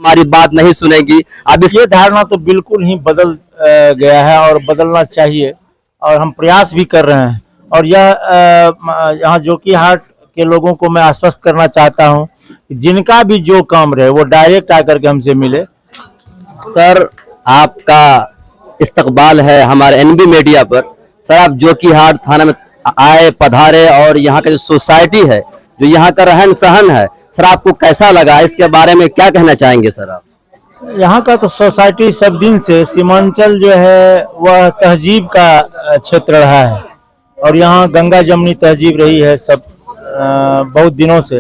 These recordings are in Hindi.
हमारी बात नहीं सुनेगी। अब ये धारणा तो बिल्कुल ही बदल गया है और बदलना चाहिए और हम प्रयास भी कर रहे हैं। और यह यहाँ जोकीहाट के लोगों को मैं आश्वस्त करना चाहता हूँ कि जिनका भी जो काम रहे वो डायरेक्ट आकर के हमसे मिले। सर आपका इस्तकबाल है हमारे एनबी मीडिया पर। सर आप जोकीहाट थाना में आए पधारे और यहाँ का जो सोसाइटी है, जो यहाँ का रहन सहन है, सर आपको कैसा लगा, इसके बारे में क्या कहना चाहेंगे सर आप? यहाँ का तो सोसाइटी सब दिन से सीमांचल जो है वह तहजीब का क्षेत्र रहा है और यहाँ गंगा जमनी तहजीब रही है सब बहुत दिनों से।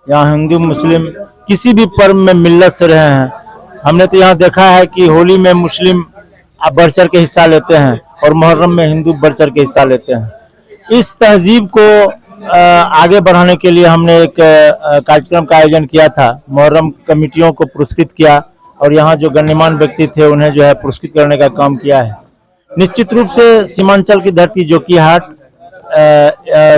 यहाँ हिंदू मुस्लिम किसी भी पर्व में मिल्लत से रहे हैं। हमने तो यहाँ देखा है कि होली में मुस्लिम बढ़ चढ़ के हिस्सा लेते हैं और मुहर्रम में हिंदू बढ़ चढ़ के हिस्सा लेते हैं। इस तहजीब को आगे बढ़ाने के लिए हमने एक कार्यक्रम का आयोजन किया था। मुहर्रम कमेटियों को पुरस्कृत किया और यहाँ जो गण्यमान्य व्यक्ति थे उन्हें जो है पुरस्कृत करने का काम किया है। निश्चित रूप से सीमांचल की धरती जोकीहाट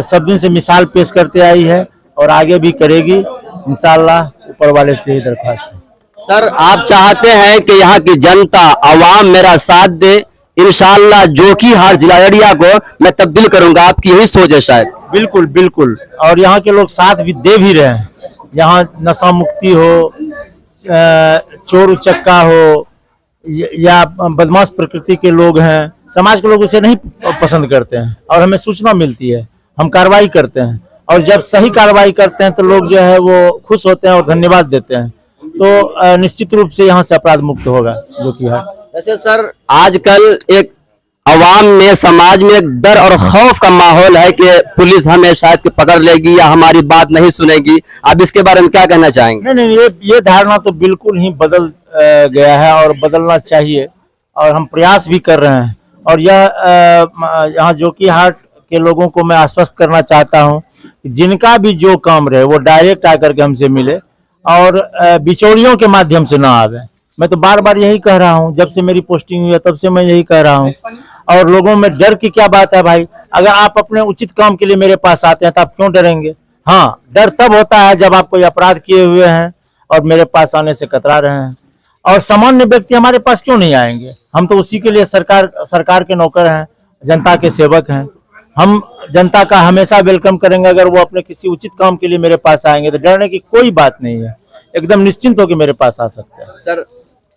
सब दिन से मिसाल पेश करते आई है और आगे भी करेगी इंशाअल्लाह। ऊपर वाले से ही दरख्वास्त है। सर आप चाहते हैं कि यहाँ की जनता आवाम मेरा साथ दे, इंशाअल्लाह जोकीहाट जिला अररिया को मैं तब्दील करूंगा, आपकी यही सोच है शायद? बिल्कुल बिल्कुल, और यहाँ के लोग साथ भी दे भी रहे हैं। यहाँ नशा मुक्ति हो, चोर उचक्का हो या बदमाश प्रकृति के लोग हैं, समाज के लोग उसे नहीं पसंद करते हैं और हमें सूचना मिलती है, हम कार्रवाई करते हैं और जब सही कार्रवाई करते हैं तो लोग जो है वो खुश होते हैं और धन्यवाद देते हैं। तो निश्चित रूप से यहाँ से अपराध मुक्त होगा जोकीहाट। वैसे सर आजकल एक अवाम में, समाज में एक डर और खौफ का माहौल है कि पुलिस हमें शायद कि पकड़ लेगी या हमारी बात नहीं सुनेगी। आप इसके बारे में क्या कहना चाहेंगे? नहीं, ये धारणा तो बिल्कुल ही बदल गया है और बदलना चाहिए और हम प्रयास भी कर रहे हैं। और यहाँ जोकीहाट के लोगों को मैं आश्वस्त करना चाहता हूँ कि जिनका भी जो काम रहे वो डायरेक्ट आकर के हमसे मिले और बिचौलियों के माध्यम से ना आवे। मैं तो बार बार यही कह रहा हूँ, जब से मेरी पोस्टिंग हुई है तब से मैं यही कह रहा हूँ। और लोगों में डर की क्या बात है भाई? अगर आप अपने उचित काम के लिए मेरे पास आते हैं तो आप क्यों डरेंगे? हाँ, डर तब होता है जब आप कोई अपराध किए हुए हैं और मेरे पास आने से कतरा रहे हैं। और सामान्य व्यक्ति हमारे पास क्यों नहीं आएंगे? हम तो उसी के लिए सरकार के नौकर हैं, जनता के सेवक हैं। हम जनता का हमेशा वेलकम करेंगे। अगर वो अपने किसी उचित काम के लिए मेरे पास आएंगे तो डरने की कोई बात नहीं है, एकदम निश्चिंत होकर मेरे पास आ सकते हैं। सर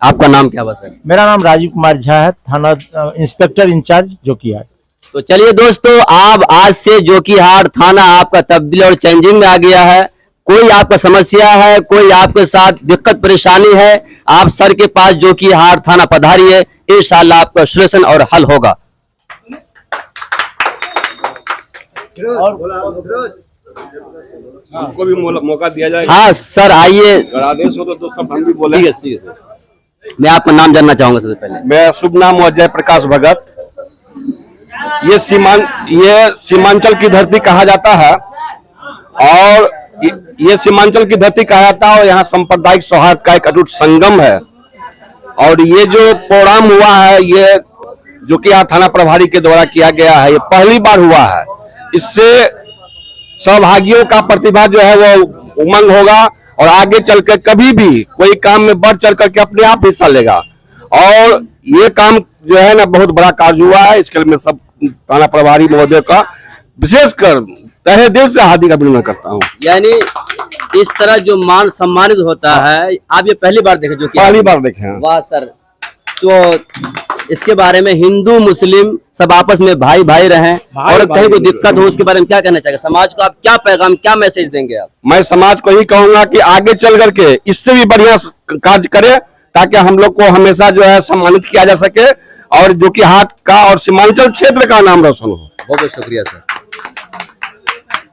आपका नाम क्या बस है? मेरा नाम राजीव कुमार झा है, थाना इंस्पेक्टर इंचार्ज जोकीहाट। तो चलिए दोस्तों, आप आज से जोकीहाट थाना आपका तब्दील और चेंजिंग में आ गया है। कोई आपका समस्या है, कोई आपके साथ दिक्कत परेशानी है, आप सर के पास जोकीहाट थाना पधारिए, इंशाअल्लाह आपका सॉल्यूशन और हल होगा। हमको भी मौका दिया जाएगा। हाँ सर आइए, आदेश हो तो सब हम भी बोले। ठीक है। मैं आपका नाम जानना चाहूंगा सबसे पहले। मैं शुभ नाम अजय प्रकाश भगत। ये सीमांचल की धरती कहा जाता है और ये सीमांचल की धरती कहा जाता है और यहाँ सांप्रदायिक सौहार्द का एक अटूट संगम है। और ये जो प्रोग्राम हुआ है ये जोकीहाट थाना प्रभारी के द्वारा किया गया है, ये पहली बार हुआ है। इससे सहभागियों का प्रतिभा जो है वो उमंग होगा और आगे चलकर कभी भी कोई काम में बढ़ चढ़ करके अपने आप हिस्सा लेगा। और ये काम जो है ना बहुत बड़ा कार्य हुआ है। इसके लिए मैं सब थाना प्रभारी महोदय का विशेषकर तहे दिल से हार्दिक अभिनंदन करता हूँ। यानी इस तरह जो मान सम्मानित होता है, आप ये पहली बार देखे? जो पहली बार देखे हैं। वाह सर, तो इसके बारे में हिंदू मुस्लिम सब आपस में भाई भाई रहें और कहीं कोई दिक्कत हो उसके बारे में क्या कहना चाहिए? समाज को आप क्या पैगाम, क्या मैसेज देंगे आप? मैं समाज को ही कहूंगा कि आगे चल करके इससे भी बढ़िया कार्य करे ताकि हम लोग को हमेशा जो है सम्मानित किया जा सके और जोकीहाट का और सीमांचल क्षेत्र का नाम रोशन हो। बहुत बहुत शुक्रिया सर।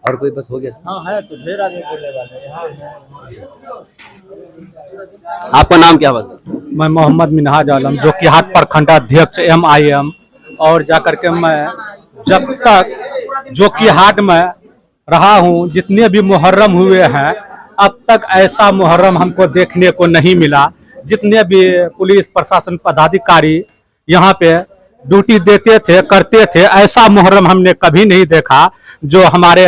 और कोई बस हो गया? हाँ है, तो ढेर आगे बोलने वाले हैं। आपका नाम क्या बस? मैं मोहम्मद मिनहाज आलम, जोकीहाट प्रखंड अध्यक्ष MIM। और जाकर के मैं जब तक जोकीहाट में रहा हूँ, जितने भी मुहर्रम हुए हैं अब तक ऐसा मुहर्रम हमको देखने को नहीं मिला। जितने भी पुलिस प्रशासन पदाधिकारी यहाँ पे ड्यूटी देते थे, करते थे, ऐसा मुहर्रम हमने कभी नहीं देखा। जो हमारे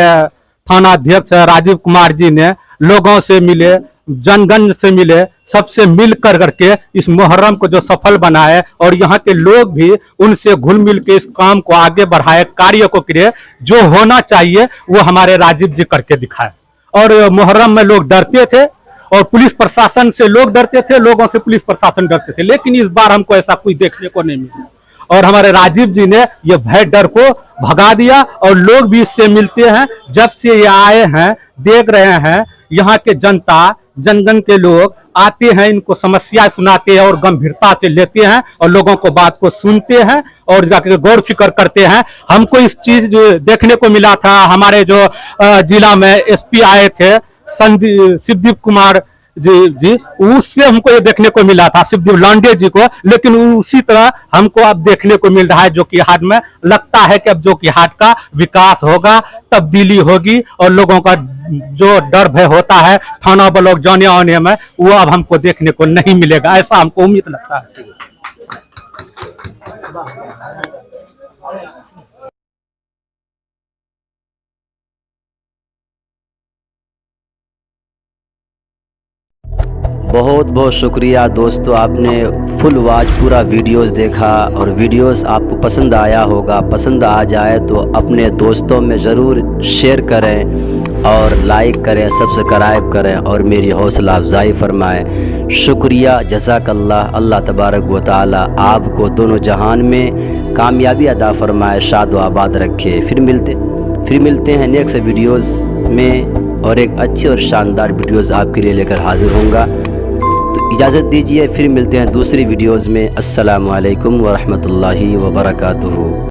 थाना अध्यक्ष राजीव कुमार जी ने लोगों से मिले, जनगण से मिले, सबसे मिल कर करके इस मुहर्रम को जो सफल बनाए और यहाँ के लोग भी उनसे घुल मिल के इस काम को आगे बढ़ाए, कार्य को करे। जो होना चाहिए वो हमारे राजीव जी करके दिखाए। और मुहर्रम में लोग डरते थे और पुलिस प्रशासन से लोग डरते थे, लोगों से पुलिस प्रशासन डरते थे, लेकिन इस बार हमको ऐसा कुछ देखने को नहीं मिला और हमारे राजीव जी ने ये भय डर को भगा दिया और लोग भी इससे मिलते हैं। जब से ये आए हैं, देख रहे हैं यहाँ के जनता जनगण के लोग आते हैं, इनको समस्या सुनाते हैं और गंभीरता से लेते हैं और लोगों को बात को सुनते हैं और जाकर गौर फिक्र करते हैं। हमको इस चीज देखने को मिला था, हमारे जो जिला में एसपी आए थे शिवदीप कुमार जी, उससे हमको ये देखने को मिला था, शिवदीप लांडे जी को, लेकिन उसी तरह हमको अब देखने को मिल रहा है जोकीहाट में। लगता है कि अब जोकीहाट का विकास होगा, तब्दीली होगी और लोगों का जो डर भय होता है थाना ब्लॉक जाने आने में, वो अब हमको देखने को नहीं मिलेगा, ऐसा हमको उम्मीद लगता है। बहुत बहुत शुक्रिया दोस्तों, आपने फुल वॉच पूरा वीडियोस देखा और वीडियोस आपको पसंद आया होगा। पसंद आ जाए तो अपने दोस्तों में ज़रूर शेयर करें और लाइक करें, सब्सक्राइब करें और मेरी हौसला अफजाई फरमाएं। शुक्रिया, जज़ाकल्लाह। अल्लाह तबारक व तआला आपको दोनों जहान में कामयाबी अदा फरमाए, शाद व आबाद रखे। फिर मिलते हैं नेक्स्ट वीडियोज़ में और एक अच्छे और शानदार वीडियोज़ आपके लिए लेकर हाजिर होऊंगा। तो इजाज़त दीजिए, फिर मिलते हैं दूसरी वीडियोज़ में। अस्सलामु अलैकुम व रहमतुल्लाहि व बरकातुहू।